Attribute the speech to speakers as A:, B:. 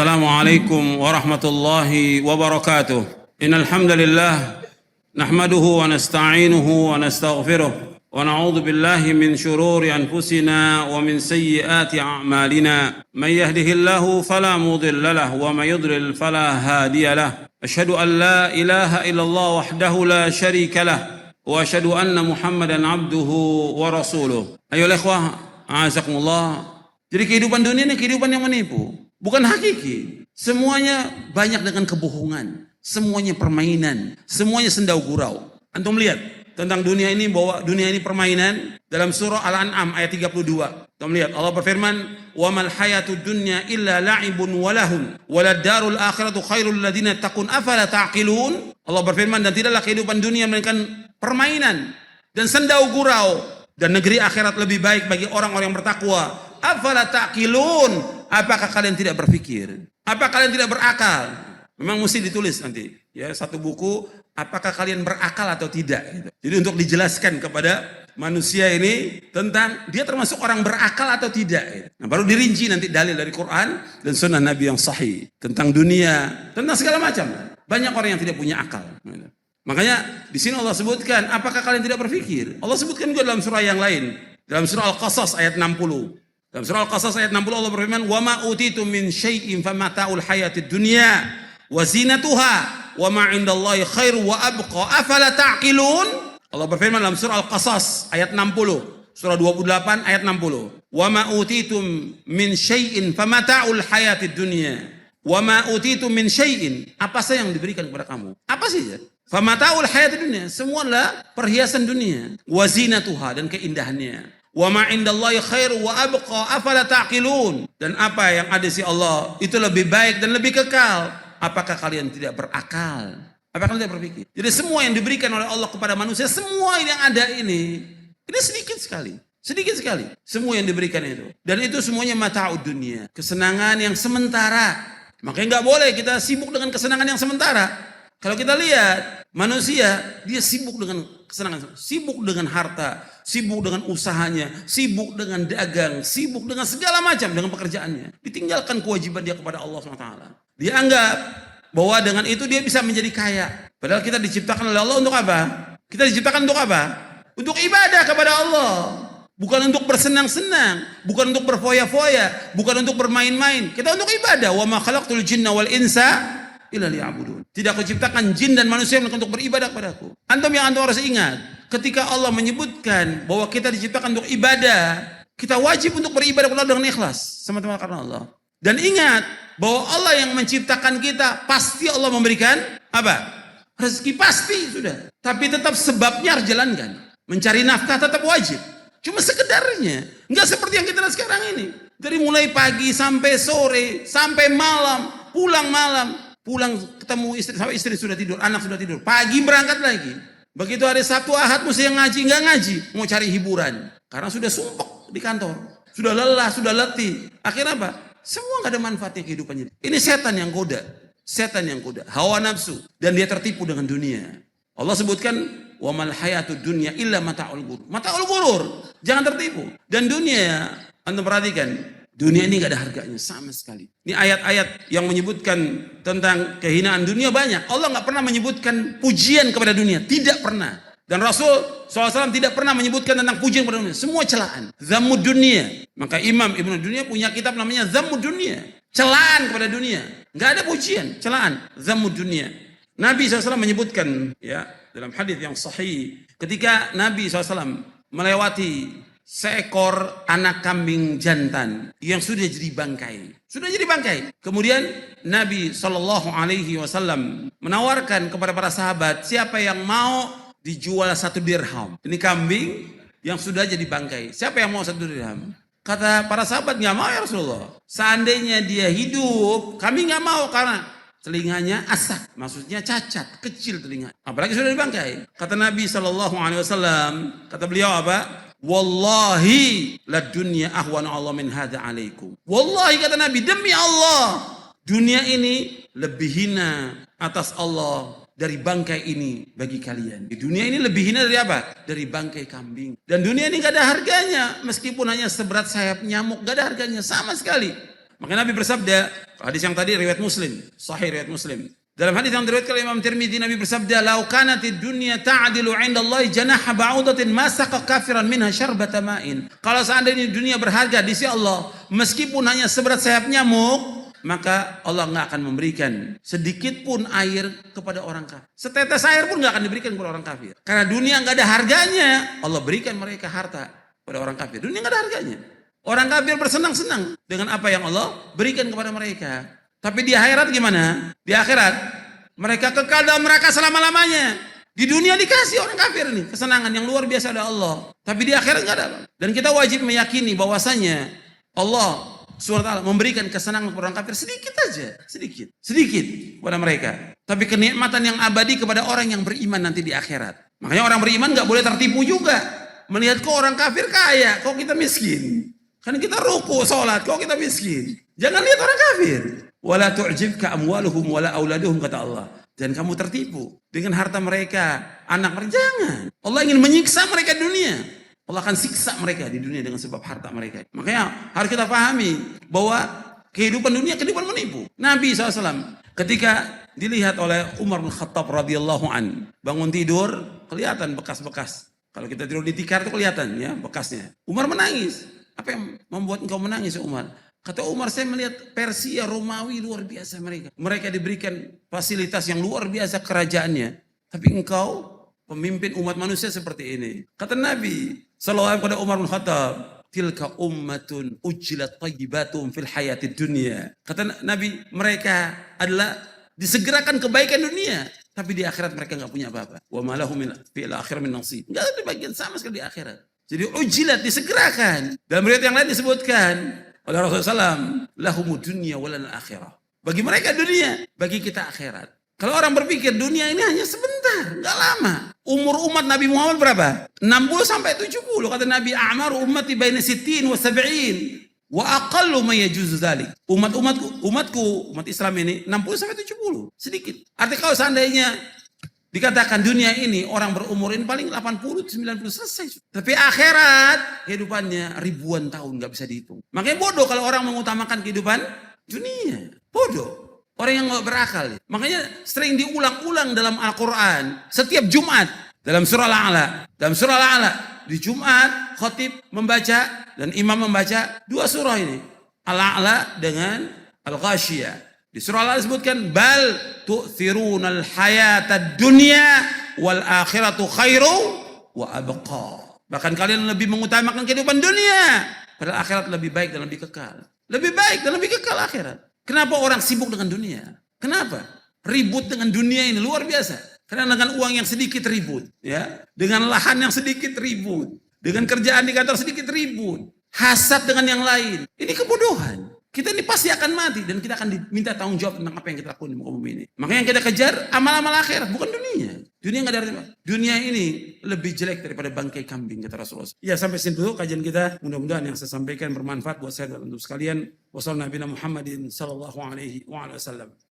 A: السلام عليكم ورحمة الله وبركاته. إن الحمد لله نحمده ونستعينه ونستغفره ونعوذ بالله من شرور أنفسنا ومن سيئات أعمالنا. من يهده الله فلا مضل له ومن يضلل فلا هادي له. أشهد أن لا إله إلا الله وحده لا شريك له وأشهد أن محمدا عبده ورسوله. أيها الإخوة أعزكم الله. Jadi kehidupan dunia ini kehidupan yang menipu, bukan hakiki. Semuanya banyak dengan kebohongan, semuanya permainan, semuanya sendau gurau. Antum lihat tentang dunia ini bahwa dunia ini permainan dalam surah Al-An'am ayat 32. Antum lihat Allah berfirman, "Wa mal hayatud dunya illa la'ibun wa lahun, walad darul akhiratu khairul ladzina taqun afala ta'qilun." Allah berfirman, dan tidaklah kehidupan dunia melainkan permainan dan sendau gurau, dan negeri akhirat lebih baik bagi orang-orang yang bertakwa. Afala ta'qilun, apakah kalian tidak berpikir? Apakah kalian tidak berakal? Memang mesti ditulis nanti ya satu buku, apakah kalian berakal atau tidak gitu. Jadi untuk dijelaskan kepada manusia ini tentang dia termasuk orang berakal atau tidak gitu. Nah, baru dirinci nanti dalil dari Quran dan sunnah Nabi yang sahih tentang dunia, tentang segala macam. Banyak orang yang tidak punya akal gitu. Makanya di sini Allah sebutkan, apakah kalian tidak berpikir? Allah sebutkan juga dalam surah yang lain, dalam surah Al-Qasas ayat 60. Dalam surah Al-Qasas ayat 60 Allah berfirman, "Wa ma utitum min syai'in famata'ul hayatid dunya wa zinatuha wa ma 'indallahi khairu wa abqa afala ta'qilun." Allah berfirman dalam surah Al-Qasas ayat 60, surah 28 ayat 60. "Wa ma utitum min syai'in famata'ul hayatid dunya wa ma utitum min syai'in." Apa saja yang diberikan kepada kamu? Apa saja? Famata'ul hayatid dunya, semua adalah perhiasan dunia. Wa zinatuha, dan keindahannya. Wa ma indallahi khairu wa abqa afala ta'qilun, dan apa yang ada di Allah itu lebih baik dan lebih kekal. Apakah kalian tidak berakal? Apakah kalian tidak berpikir? Jadi semua yang diberikan oleh Allah kepada manusia, semua yang ada ini sedikit sekali. Sedikit sekali semua yang diberikan itu. Dan itu semuanya mata'ud dunia, kesenangan yang sementara. Makanya nggak boleh kita sibuk dengan kesenangan yang sementara. Kalau kita lihat manusia, dia sibuk dengan kesenangan, sibuk dengan harta, sibuk dengan usahanya, sibuk dengan dagang, sibuk dengan segala macam, dengan pekerjaannya. Ditinggalkan kewajiban dia kepada Allah SWT. Dia anggap bahwa dengan itu dia bisa menjadi kaya. Padahal kita diciptakan oleh Allah untuk apa? Kita diciptakan untuk apa? Untuk ibadah kepada Allah. Bukan untuk bersenang-senang, bukan untuk berfoya-foya, bukan untuk bermain-main. Kita untuk ibadah. Wa ma khalaqtul jinna wal insa illa liya'budun. Tidak aku ciptakan jin dan manusia untuk beribadah kepadaku. Antum harus ingat, ketika Allah menyebutkan bahwa kita diciptakan untuk ibadah, kita wajib untuk beribadah kepada Allah dengan ikhlas, semata-mata karena Allah. Dan ingat bahwa Allah yang menciptakan kita, pasti Allah memberikan apa? Rezeki, pasti sudah. Tapi tetap sebabnya harus jalankan. Mencari nafkah tetap wajib. Cuma sekedarnya, enggak seperti yang kita lihat sekarang ini. Dari mulai pagi sampai sore, sampai malam, pulang malam. Pulang ketemu istri, sampai istri sudah tidur, anak sudah tidur. Pagi berangkat lagi. Begitu hari Sabtu Ahad mesti yang ngaji, enggak ngaji, mau cari hiburan. Karena sudah sumpek di kantor, sudah lelah, sudah letih. Akhirnya apa? Semua enggak ada manfaatnya kehidupannya. Ini setan yang goda, setan yang goda, hawa nafsu, dan dia tertipu dengan dunia. Allah sebutkan, "Wa mal hayatud dunya illa mata'ul ghurur." Mata'ul ghurur, jangan tertipu. Dan dunia, antum perhatikan, dunia ini gak ada harganya sama sekali. Ini ayat-ayat yang menyebutkan tentang kehinaan dunia banyak. Allah gak pernah menyebutkan pujian kepada dunia. Tidak pernah. Dan Rasul SAW tidak pernah menyebutkan tentang pujian kepada dunia. Semua celaan. Zammud dunia. Maka Imam Ibnu Dunya punya kitab namanya Zammud dunia. Celaan kepada dunia. Gak ada pujian. Celaan. Zammud dunia. Nabi SAW menyebutkan ya dalam hadis yang sahih. Ketika Nabi SAW melewati seekor anak kambing jantan yang sudah jadi bangkai. Sudah jadi bangkai. Kemudian Nabi SAW menawarkan kepada para sahabat, siapa yang mau dijual 1 dirham. Ini kambing yang sudah jadi bangkai. Siapa yang mau 1 dirham? Kata para sahabat, nggak mau ya Rasulullah. Seandainya dia hidup, kami nggak mau karena telinganya asak, maksudnya cacat, kecil telinga. Apalagi sudah dibangkai. Kata Nabi SAW, kata beliau apa? Wallahi la dunya ahwanu Allah min hadza alaikum. Wallahi kata Nabi, demi Allah, dunia ini lebih hina atas Allah dari bangkai ini bagi kalian. Di dunia ini lebih hina dari apa? Dari bangkai kambing. Dan dunia ini gak ada harganya, meskipun hanya seberat sayap nyamuk, gak ada harganya sama sekali. Maka Nabi bersabda, hadis yang tadi riwayat Muslim, sahih riwayat Muslim. Dalam hadis yang diriwayatkan oleh Imam Tirmidzi, Nabi bersabda, "Lau kanatid dunya ta'dilu 'indallahi janaha ba'udatin ma saqa kafiran minha syarbata ma'in." Kalau seandainya dunia berharga di sisi Allah, meskipun hanya seberat sayap nyamuk, maka Allah nggak akan memberikan sedikit pun air kepada orang kafir. Setetes air pun nggak akan diberikan kepada orang kafir. Karena dunia nggak ada harganya, Allah berikan mereka harta pada orang kafir. Dunia nggak ada harganya. Orang kafir bersenang-senang dengan apa yang Allah berikan kepada mereka. Tapi di akhirat gimana? Di akhirat mereka kekal dalam neraka selama-lamanya. Di dunia dikasih orang kafir nih kesenangan yang luar biasa dari Allah. Tapi di akhirat nggak ada. Dan kita wajib meyakini bahwasanya Allah SWT memberikan kesenangan kepada orang kafir sedikit aja, sedikit kepada mereka. Tapi kenikmatan yang abadi kepada orang yang beriman nanti di akhirat. Makanya orang beriman nggak boleh tertipu juga. Melihat kok orang kafir kaya, kok kita miskin. Kan kita ruku, sholat, kok kita miskin. Jangan lihat orang kafir. Wala tu'jibka amwaluhum wala auladuhum, kata Allah. Dan kamu tertipu dengan harta mereka, anak mereka. Jangan. Allah ingin menyiksa mereka di dunia. Allah akan siksa mereka di dunia dengan sebab harta mereka. Makanya harus kita pahami bahwa kehidupan dunia kehidupan menipu. Nabi SAW ketika dilihat oleh Umar bin Khattab radhiyallahu an, bangun tidur kelihatan bekas-bekas. Kalau kita tidur di tikar itu kelihatan ya bekasnya. Umar menangis. Apa yang membuat engkau menangis, Umar? Kata Umar, saya melihat Persia, Romawi luar biasa mereka. Mereka diberikan fasilitas yang luar biasa kerajaannya. Tapi engkau pemimpin umat manusia seperti ini. Kata Nabi sallallahu kepada Umar bin Khattab, tilka ummatun ujjilat thayyibatum fil hayatid dunya. Kata Nabi, mereka adalah disegerakan kebaikan dunia. Tapi di akhirat mereka nggak punya apa-apa. Wa ma lahum fil akhirati min nasib. Enggak ada bagian sama sekali di akhirat. Jadi ujilat disegerakan. Dalam riwayat yang lain disebutkan oleh Rasulullah SAW, lahumud dunya walal akhirah. Bagi mereka dunia, bagi kita akhirat. Kalau orang berpikir dunia ini hanya sebentar, nggak lama. Umur umat Nabi Muhammad berapa? 60 sampai 70. Kata Nabi, a'mar ummati baina 60 wa 70. Wa aqallu ma yajuzu dzalik. Umatku, umat Islam ini 60 sampai 70. Sedikit. Artinya kalau seandainya dikatakan dunia ini orang berumur ini paling 80-90 selesai. Tapi akhirat kehidupannya ribuan tahun gak bisa dihitung. Makanya bodoh kalau orang mengutamakan kehidupan dunia. Bodoh. Orang yang gak berakal. Makanya sering diulang-ulang dalam Al-Quran. Setiap Jumat dalam surah Al-A'la. Dalam surah Al-A'la di Jumat khatib membaca dan imam membaca dua surah ini. Al-A'la dengan Al-Ghashiyah. Di surah Allah disebutkan bal tu'thirunal hayatad dunya wal akhiratu khairu wa abqa. Bahkan kalian lebih mengutamakan kehidupan dunia, padahal akhirat lebih baik dan lebih kekal. Lebih baik dan lebih kekal akhirat. Kenapa orang sibuk dengan dunia? Kenapa? Ribut dengan dunia ini luar biasa. Karena dengan uang yang sedikit ribut, ya. Dengan lahan yang sedikit ribut, dengan kerjaan di kantor sedikit ribut, hasad dengan yang lain. Ini kebodohan. Kita ini pasti akan mati dan kita akan diminta tanggung jawab tentang apa yang kita lakukan di muka bumi ini. Makanya yang kita kejar amal-amal akhirat, bukan dunia. Dunia nggak ada artinya. Dunia ini lebih jelek daripada bangkai kambing, kata Rasulullah. Ya, sampai sini dulu kajian kita. Mudah-mudahan yang saya sampaikan bermanfaat buat saya dan untuk sekalian. Wassalamualaikum warahmatullahi wabarakatuh.